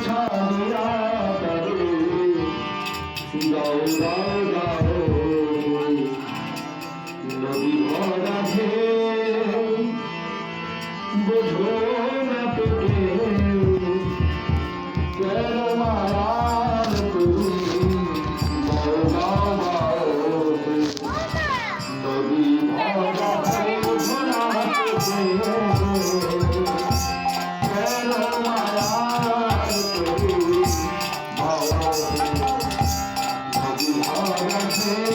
ছাড়িয়া তবে গাও গাও গাও নদী ভরা ঢেউ বোঝো না পেটে কেন মায়ার তুমি গাও গাও গাও নদী ভরা ঢেউ বোঝো না পেটে কেন মায়ার তুমি গাও নদী ভরা ঢেউ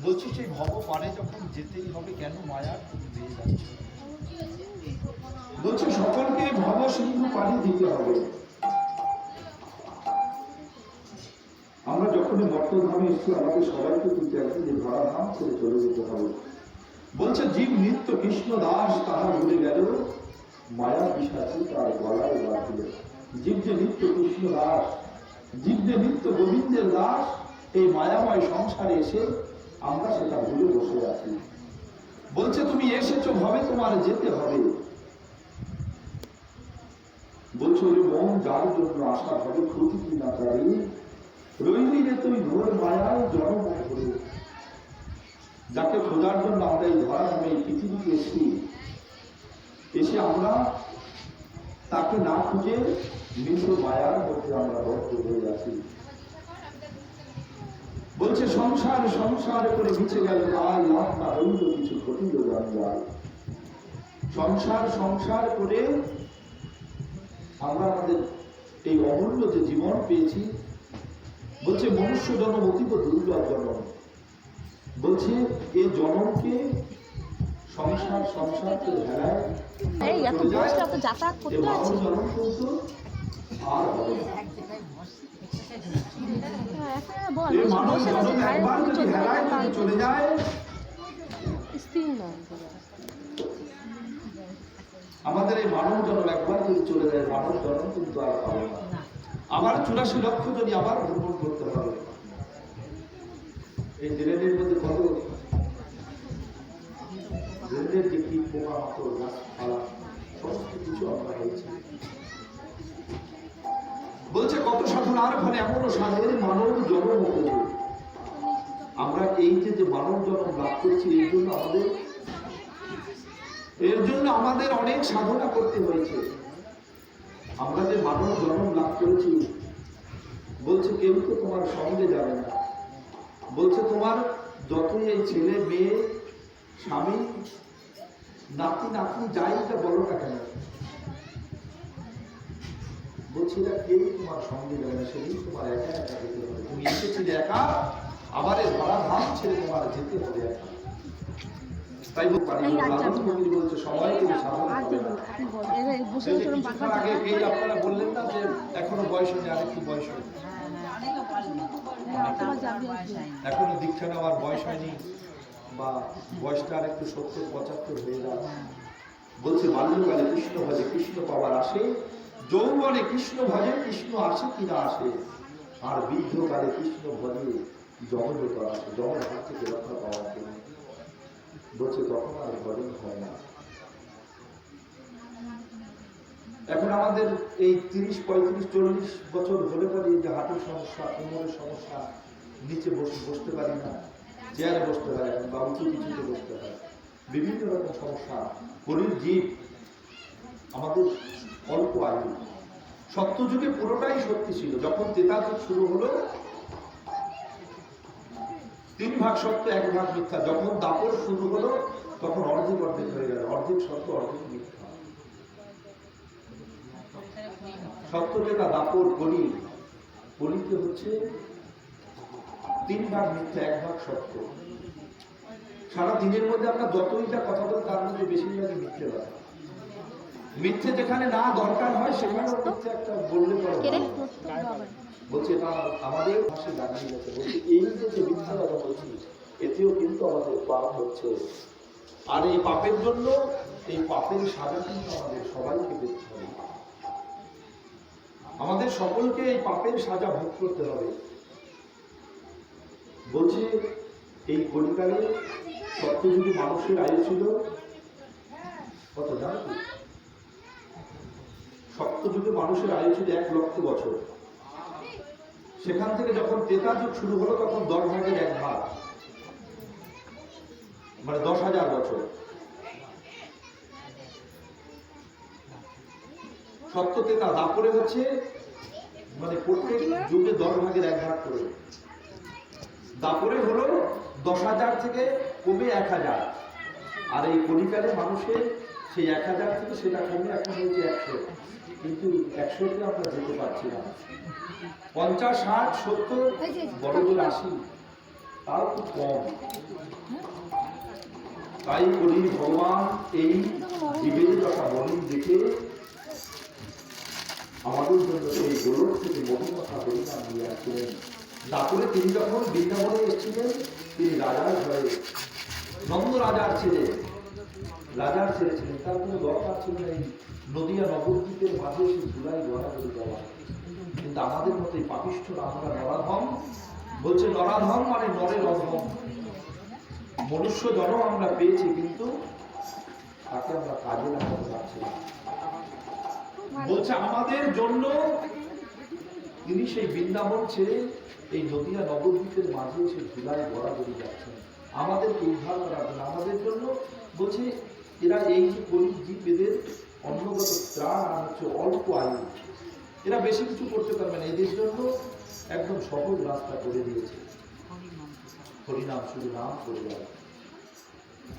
বলছি সেই ভব পারে যখন যেতেই হবে কেন মায়া দিয়ে যাচ্ছে বলছে সকলকে ভব সিন্ধু পানি দিতে হবে। আমরা যখনই মর্তধামে এসেছি আমাদের সবাইকে কিন্তু একদিন যে ধরাধাম করে চলে যেতে হবে। বলছে জীব নিত্য কৃষ্ণ দাস তাহা ভুলে গেল মায়া পিশাচি তার গলায় বাঁধিল। জীব যে নিত্য কৃষ্ণ দাস, জীব যে নিত্য গোবিন্দের দাস, এই মায়াময় সংসারে এসে আমরা সেটা ভুলে বসে আছি। বলছে তুমি এসেছো ভাবে তোমার যেতে হবে। বলছো ওই মন যার জন্য আসা হবে ক্ষতি কি না তাই রইলি রে তুই ঘোর মায়ায় জন্ম করে। যাকে খোঁজার জন্য আমরা এই ধরা নামে এই পৃথিবীতে এসেছি, এসে আমরা তাকে না খুঁজে মৃত মায়ার মধ্যে আমরা বদ্ধ হয়ে আছি। বলছে সংসার সংসার করে মিছে গেল আর লাভ না হইল কিছু ঘটিল জঞ্জাল। সংসার সংসার করে আমরা আমাদের এই অমূল্য যে জীবন পেয়েছি, বলছে মনুষ্য জন্ম অতীব দুর্লভ জন্ম। বলছে এই জন্মকে সংসার সংসার করে হেলায় এই এত বয়সে এত যাতায়াত এই করতে মানব আছে। জন্ম কিন্তু আর হবে না। এখন বল এই মানব জন্ম একবার যদি হেলায় যদি চলে যায়, স্থির নয়। আমাদের এই মানব জন্ম একবার যদি চলে যায়, মানব জন্ম কিন্তু আর পাবে না। আবার 84 লক্ষ যদি আবার ভ্রমণ করতে হবে। এই রেলের মধ্যে কত রেলের যে কীট পোকা মাকড় গাছপালা সমস্ত কিছু আমরা হয়েছে। বলছে কত সাধনার ফলে এমনও সাধের মানব জন্ম হতে। আমরা এই যে মানব জন্ম লাভ করছি, এর জন্য আমাদের অনেক সাধনা করতে হয়েছে। আমরা যে মানব জন্ম লাভ করেছি, বলছে কেউ তো তোমার সঙ্গে যাবে না। বলছে তোমার যতই এই ছেলে মেয়ে স্বামী নাতি নাতনি যাই তা বলো না কেন, বলছি না কেউ তোমার সঙ্গে যাবে না, সেদিন তোমার একা একা যেতে হবে। তুমি এসেছিলে একা, আবার এই ধরা ধাম ছেড়ে তোমার যেতে হবে একা। তাই বলছে সবাই কিন্তু সাধনা হবে না। কিছুক্ষণ আগে এই আপনারা বললেন না যে এখনো বয়স হয়নি, আরেকটু বয়স হয়নি, এখনো দীক্ষা নেওয়ার বয়স হয়নি, বা বয়সটা আর একটু 70-75 হয়ে যাবে। বলছে বাল্যকালে কৃষ্ণ ভজে কৃষ্ণ পাওয়ার আসে, যৌবনে কৃষ্ণ ভজে কৃষ্ণ আসে কিনা আসে, আর বৃদ্ধকালে কৃষ্ণ ভজে জগৎ আসে, জগৎ হাত থেকে রক্ষা পাওয়ার জন্য। বলছে তখন আর ভজন হয় না। এখন আমাদের এই 30, 35, 40 বছর হলে পরে যে হাঁটুর সমস্যা, কোমরের সমস্যা, নিচে বসতে পারি না, চেয়ারে বসতে হয় এখন, বা উঁচু কিছুতে বসতে হয়, বিভিন্ন রকম সমস্যা। শরীর জীব আমাদের অল্প আয়ু। সত্যযুগে পুরোটাই সত্যি ছিল। যখন ত্রেতা যুগ শুরু হলো, 3 ভাগ সত্য 1 ভাগ মিথ্যা। যখন দাপর শুরু হলো, তখন অর্ধেক অর্ধেক হয়ে গেল, অর্ধেক সত্য অর্ধেক মিথ্যা। সত্য ত্রেতা দাপর কলি, কলিতে হচ্ছে 3 ভাগ মিথ্যা 1 ভাগ সত্য। সারা দিনের মধ্যে আমরা যতই যা কথা বলি, তার মধ্যে বেশিরভাগই মিথ্যে কথা। মিথ্যে যেখানে না দরকার হয়, সেখানেও মিথ্যে একটা বললে বলছে এটা আমাদের ভাষে দাঁড়িয়ে গেছে। বলছে এই যে মিথ্যা কথা বলছি, এতেও কিন্তু আমাদের পাপ হচ্ছে। আর এই পাপের জন্য, এই পাপের সাজা কিন্তু আমাদের সবাইকে পেতে হবে। আমাদের সকলকে এই পাপের সাজা ভোগ করতে হবে। বলছে এই কলিকালে সত্যযুগে মানুষের আয়ু ছিল কত জানো? সত্যযুগে মানুষের আয়ু ছিল 1 লক্ষ বছর। সেখান থেকে যখন ত্রেতা যুগ শুরু হলো, তখন 10 ভাগের 1 ভাগ, মানে 10,000 বছর। সত্য ত্রেতা দাপরে হচ্ছে মানে প্রত্যেক যুগে 10 ভাগের 1 ভাগ করে। দাপরে হলো 10,000 থেকে কমে 1,000। আর এই কলিকালে মানুষের সেই 1,000 থেকে সেটা কমে এখন হয়েছে 100। কিন্তু 100-তে আমরা যেতে পারছি না। 50, 60, 70, বড় জোর 80, তাও খুব কম। তাই বলি ভগবান এই জীবের কথা বলি দেখে আমাদের জন্য সেই গোলক থেকে মহিমাথা হরিনাম নিয়ে আসছিলেন। তারপরে তিনি যখন বৃন্দাবনে এসেছিলেন, তিনি রাজার ঘরে, নন্দ রাজার ছেলে, রাজার ছেলে ছিলেন। তার কোনো দরকার ছিল না এই নদিয়া নবদ্বীপের মাঝে সে ধুলাই গড়াগড়ি দেওয়া। কিন্তু আমাদের মতো এই পাপিষ্ঠরা আমরা নরাধম। বলছে নরাধম মানে নরের অধম। মনুষ্য জন্ম আমরা পেয়েছি, কিন্তু তাকে আমরা কাজে লাগাতে পারছি না। বলছে আমাদের জন্য তিনি সেই বৃন্দাবন ছেড়ে এই নদিয়া নবদ্বীপের মাঝে সে ধুলায় গড়াগড়ি যাচ্ছেন আমাদেরকে উদ্ধার করার জন্য, আমাদের জন্য। বলছে এরা এই যে কলির জীব, এদের অন্নগত ত্রাণ আর হচ্ছে অল্প আয়ু, এরা বেশি কিছু করতে পারবে না। এদের জন্য একদম সহজ রাস্তা করে দিয়েছে, হরিনাম, শুধু নাম করে যাবে,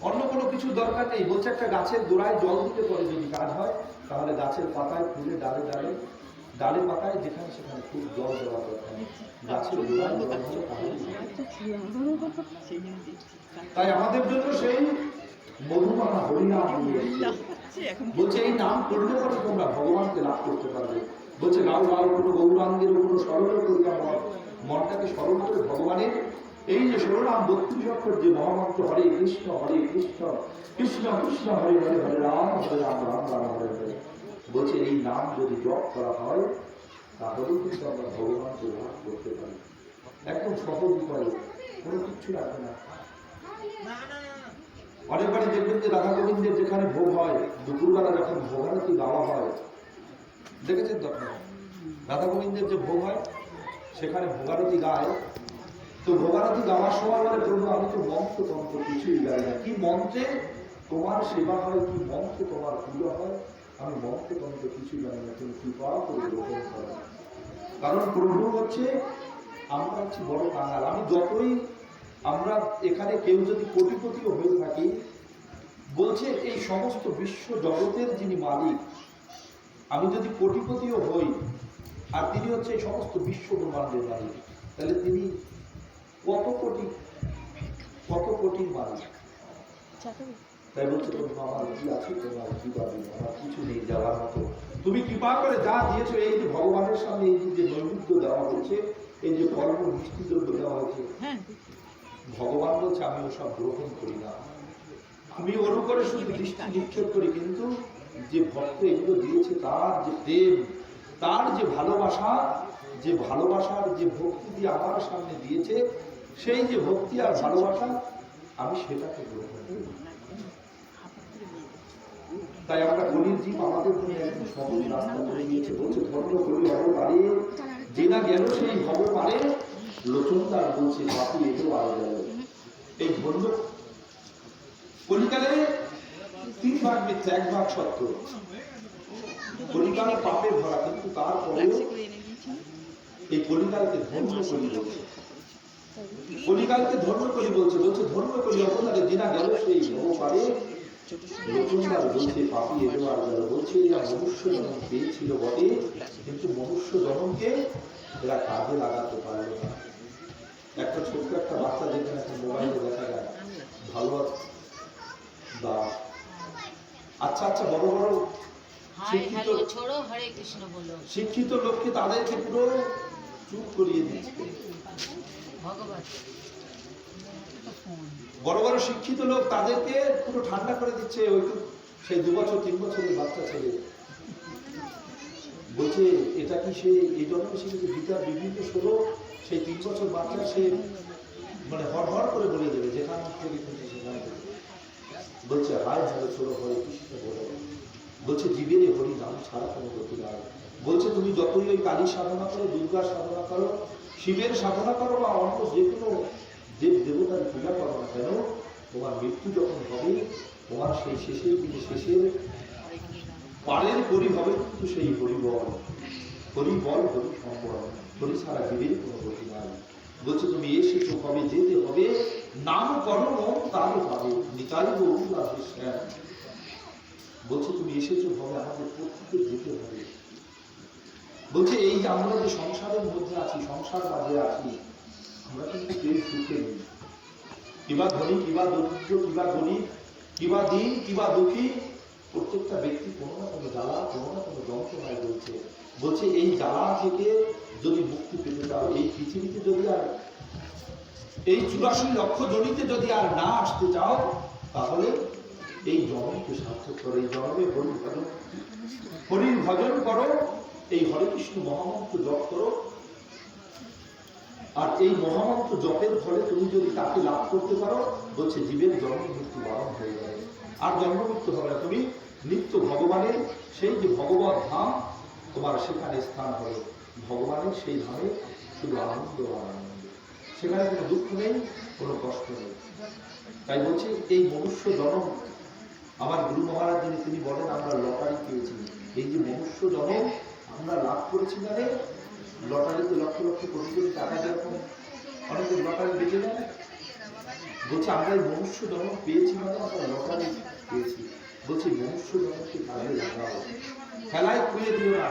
অন্য কোনো কিছু দরকার নেই। বলছে একটা গাছের গোড়ায় জল দিতে পারে, যদি কাজ হয়, তাহলে গাছের পাতায়, ফুলে, ডালে ডালে ডালে পাকায় যেখানে সেখানে খুব জল দেওয়া দরকার, গাছের গোড়ায় জল হলে তাহলেই হবে। তাই আমাদের জন্য সেই মধুমাখা হরিনাম নিয়ে এসেছে। বলছে এই নাম করলে পরে তোমরা ভগবানকে লাভ করতে পারবে। বলছে গাও গাও কোনো গৌরাঙ্গের কোনো স্মরণ করিয়া মনটাকে স্মরণ করে ভগবানের এই যে শিরোনাম 32 অক্ষর যে মহামন্ত্র হরে কৃষ্ণ কৃষ্ণ কৃষ্ণ হরে হরে হরে রাম রাম রাম হরে হরে। বলছে এই নাম যদি জপ করা হয় তাহলে কিন্তু আমরা ভগবানকে লাভ করতে পারি। একদম সহজ উপায়, কোনো কিছু রাখে না। অনেকবারই দেখবেন যে রাধা গোবিন্দের যেখানে ভোগ হয়, দুপুরবেলা যখন ভোগারতি গাওয়া হয়, দেখেছেন তো আপনারা রাধা গোবিন্দের যে ভোগ হয় সেখানে ভোগারতি গায়। তো ভোগারতি গাওয়ার সময় বলে প্রভু আমি তো মন্ত্র তন্ত্র কিছুই গাই না, কি মন্ত্রে তোমার সেবা হয়, কি মন্ত্রে তোমার পূজা হয়, আমি মন্ত্র তন্ত্র কিছুই জানি না, তুমি কৃপা করে গ্রহণ করো। কারণ প্রভু হচ্ছে, আমরা হচ্ছে বড় কাঙাল। আমি যতই আমরা এখানে কেউ যদি কোটিপতিও হয়ে থাকি, বলছে এই সমস্ত বিশ্ব জগতের যিনি মালিক, আমি যদি কোটিপতিও হই আর তিনি হচ্ছে এই সমস্ত বিশ্ব ব্রহ্মাণ্ডের মালিক, তাহলে তিনি কত কোটির মালিক। তাই বলছে আমার কি আছে, তোমার কি পাবি, আমার কিছু নেই যাওয়ার মতো, তুমি কৃপা করে যা দিয়েছো। এই যে ভগবানের সামনে এই যে নৈবেদ্য দেওয়া হচ্ছে, এই যে কর্ম মিষ্টি দ্রব্য দেওয়া হয়েছে, ভগবান বলছে আমি ওসব গ্রহণ করি না, আমি ওর উপরে শুধু দৃষ্টি নিক্ষেপ করি। কিন্তু যে ভক্ত এগুলো দিয়েছে তার যে প্রেম, তার যে ভালোবাসা, যে ভালোবাসার যে ভক্তি দিয়ে আমার সামনে দিয়েছে, সেই যে ভক্তি আর ভালোবাসা আমি সেটাকে গ্রহণ করি। তাই আমরা কলির জীব আমাদের জন্য একদম সহজ রাস্তা করে দিয়েছে। বলছে ধর্ম করি হব পারে, যে না গেল সেই হব পারে, লোচনদার বলছে বাকি এটাও আরো গেল। এই ধর্ম কলিকালে 3 ভাগ মিথ্যা, 1 ভাগ সত্য। কলিকাল পাপে ভরা, কিন্তু তারপরেও এই কলিকালকে ধর্ম করি বলছে। কলিকালকে ধর্ম করি বলছে। বলছে ধর্ম করি অবতারে জিনা গেল সেই হব পারে, লোচনদার বলছে পাপি এলো আর গেল। বলছে এরা মনুষ্য জন্ম পেয়েছিল বটে, কিন্তু মনুষ্য জন্মকে এরা কাজে লাগাতে পারলো না। একটা ছোট্ট একটা বাচ্চা যেখানে একটা মোবাইলে দেখা যায় ভালো দাস, আচ্ছা আচ্ছা বড় বড় শিক্ষিত লোককে তাদেরকে পুরো চুপ করিয়ে দিচ্ছে। বড় বড় শিক্ষিত লোক তাদেরকে পুরো ঠান্ডা করে দিচ্ছে। ওইটুক সেই 2 বছর 3 বছরের বাচ্চা ছেলে বলছে এটা কি সে এই জন্মে শিখেছে গীতার বিভিন্ন শ্লোক, সেই 3 বছর বাচ্চা সে মানে হড় করে বলে দেবে যেখান থেকে শুনছে সেখান থেকে। বলছে হায় হায় ছোট হরে কৃষ্ণ বলে। বলছে জীবের হরি নাম ছাড়া কোনো গতি নাই। বলছে তুমি যতই ওই কালীর সাধনা করো, দুর্গার সাধনা করো, শিবের সাধনা করো বা অন্য যে কোনো দেব দেবতার পূজা করো না কেন, তোমার মৃত্যু যখন হবে, তোমার সেই শেষের দিনে শেষের পারের হরি হবে কিন্তু সেই হরিবল, হরি সম্বল, হরি ছাড়া জীবের কোনো গতি নাই। বলছে তুমি এসেছো কবে, যেতে হবে, নাম করো মন তারও পাবে, নিতাই গৌর শ্যাম। বলছে তুমি এসেছো হবে, আমাদের প্রত্যেকে যেতে হবে। বলছে এই যে আমরা যে সংসারের মধ্যে আছি, সংসার মাঝে আছি, আমরা কিন্তু কেউ সুখে নেই। কিবা ধনী, কিবা দরিদ্র, কিবা গরিব, কিবা দিন, কিবা দুঃখী, প্রত্যেকটা ব্যক্তি কোনো না কোনো জ্বালা, কোনো না কোনো যন্ত্রণায় বলছে। বলছে এই জ্বালা থেকে যদি মুক্তি পেতে চাও, এই পৃথিবীতে যদি আর এই 84 লক্ষ জনিতে যদি আর না আসতে চাও, তাহলে এই জন্মকে সার্থক করো। এই জন্মে হরির ভজন করো, এই হরে কৃষ্ণ মহামন্ত্র জপ করো। আর এই মহামন্ত্র জপের ফলে তুমি যদি তাকে লাভ করতে পারো, বলছে জীবের জন্ম মৃত্যু বারণ হয়ে যাবে, আর জন্ম মৃত্যু হবে না। তুমি নিত্য ভগবানের সেই যে ভগবত ধাম, তোমার সেখানে স্থান হবে। ভগবানের সেই ধামে শুধু আনন্দ আর আনন্দ, সেখানে কোনো দুঃখ নেই, কোনো কষ্ট নেই। তাই বলছে এই মনুষ্য জন্ম, আমার গুরু মহারাজ যিনি তিনি বলেন আমরা লটারি পেয়েছি। এই যে মনুষ্য জন্ম আমরা লাভ করেছি, মানে লটারিতে লক্ষ লক্ষ কোটি কোটি টাকা যেরকম অনেকের লটারি বেঁচে যায়, বলছে আমরা এই মনুষ্য জন্ম পেয়েছি মানে আমরা লটারি পেয়েছি। বলছি মনুষ্য জন্মকে কাজে লাগাও, খেলায় খুলে দিও না।